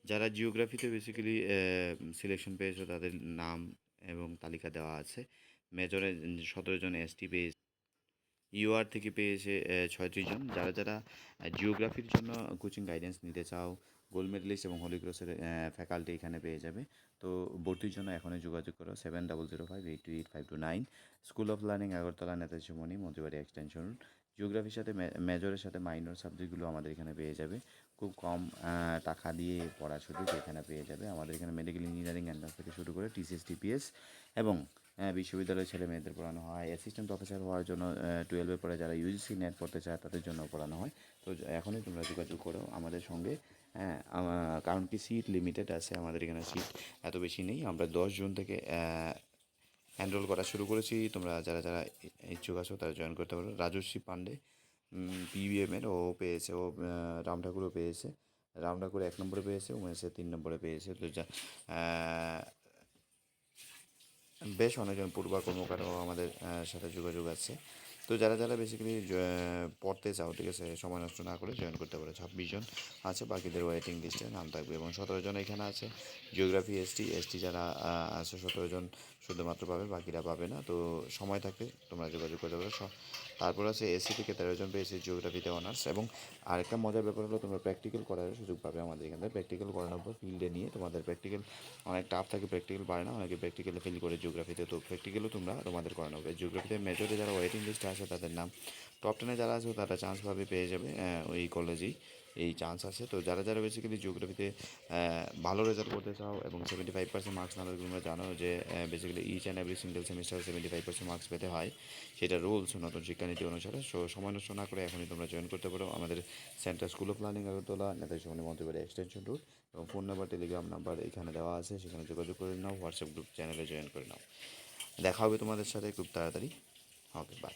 যারা জিওগ্রাফিতে basically selection পেয়েছে তাদের নাম এবং তালিকা দেওয়া আছে। মেজরে 17 জন এসটি পেয়েছে, ইউআর থেকে পেয়েছে 36 জন। যারা যারা জিওগ্রাফির জন্য কোচিং গাইডেন্স নিতে চাও, গোল্ড মেডেলিস্ট এবং হলি ক্রসের ফ্যাকাল্টি এখানে পেয়ে যাবে। তো ভর্তির জন্য এখনই যোগাযোগ করো 7005828529। School of learning, Agartala, Netaji Moni, Mantribari extension. জিওগ্রাফির সাথে মেজরের সাথে মাইনর সাবজেক্টগুলো আমাদের এখানে পেয়ে যাবে। খুব কম টাকা দিয়ে পড়ার সুযোগ এখানে পেয়ে যাবে। আমাদের এখানে মেডিকেল ইঞ্জিনিয়ারিং এন্ট্রান্স থেকে শুরু করে টিসিএস, টিপিএস এবং বিশ্ববিদ্যালয়ের ছেলে মেয়েদের পড়ানো হয়। অ্যাসিস্ট্যান্ট প্রফেসর হওয়ার জন্য 12-এর পরে যারা ইউজিসি নেট পড়তে চায় তাদের জন্য পড়ানো হয়। তো এখনই তোমরা যোগাযোগ করো আমাদের সঙ্গে। হ্যাঁ, কারণ কি সিট লিমিটেড আছে, আমাদের এখানে সিট এত বেশি নেই। আমরা 10 জুন থেকে এনরোল করা শুরু করেছি। তোমরা যারা যারা ইচ্ছুক আছো তারা জয়েন করতে পারো। রাজস্বী পান্ডে পিবিএমের ও পেয়েছে, ও রাম ঠাকুরও পেয়েছে। রাম ঠাকুর 1 নম্বরে পেয়েছে, উমেশে 3 নম্বরে পেয়েছে। তো বেশ অনেকজন পূর্বা কর্মকারও আমাদের সাথে যোগাযোগ আছে। তো যারা যারা বেসিক্যালি পড়তে চাও, ঠিক আছে, সময় নষ্ট না করে জয়েন করতে পারো। 26 জন আছে, বাকিদের ওয়েটিং লিস্টে নাম থাকবে। এবং 17 জন এখানে আছে জিওগ্রাফি, এসটি যারা আছে 17 জন শুধুমাত্র পাবে, বাকিরা পাবে না। তো সময় থাকতে তোমরা যোগাযোগ করতে পারো। তারপর আছে এসসি থেকে 13 জন পেয়েছে জিওগ্রাফিতে অনার্স। এবং আরেকটা মজার ব্যাপার হলো তোমরা প্র্যাকটিক্যাল করার সুযোগ পাবে আমাদের এখান থেকে। প্র্যাকটিক্যাল করানোর পর ফিল্ডে নিয়ে তোমাদের প্র্যাকটিক্যাল অনেক টাফ থাকে, প্র্যাকটিক্যাল পারে না, অনেকে প্র্যাকটিক্যালে ফেল করে জিওগ্রাফিতে। তো প্র্যাকটিক্যালও তোমরা তোমাদের করানো হবে। জিওগ্রাফিতে মেজরে যারা ওয়েটিং লিস্টে আছে তাদের নাম, টপ 10-এ যারা আছে তারা চান্স পাবে, পেয়ে যাবে ওই কলেজেই এই চান্স আছে। তো যারা যারা বেসিক্যালি জিওগ্রাফিতে ভালো রেজাল্ট করতে চাও এবং 75% মার্কস না পেলে, তোমরা জানো যে basically each and every single semester 75% marks পেতে হয়, সেটা রুলস নতুন শিক্ষানীতি অনুসারে। সো সময় নষ্ট না করে এখনই তোমরা জয়েন করতে পারো আমাদের central school of learning, Agartala, Netaji Moni, Mantribari extension road. এবং ফোন নাম্বার, টেলিগ্রাম নাম্বার এখানে দেওয়া আছে, সেখানে যোগাযোগ করে নাও। হোয়াটসঅ্যাপ গ্রুপ চ্যানেলে জয়েন করে নাও। দেখা হবে তোমাদের সাথে খুব তাড়াতাড়ি। Okay, by.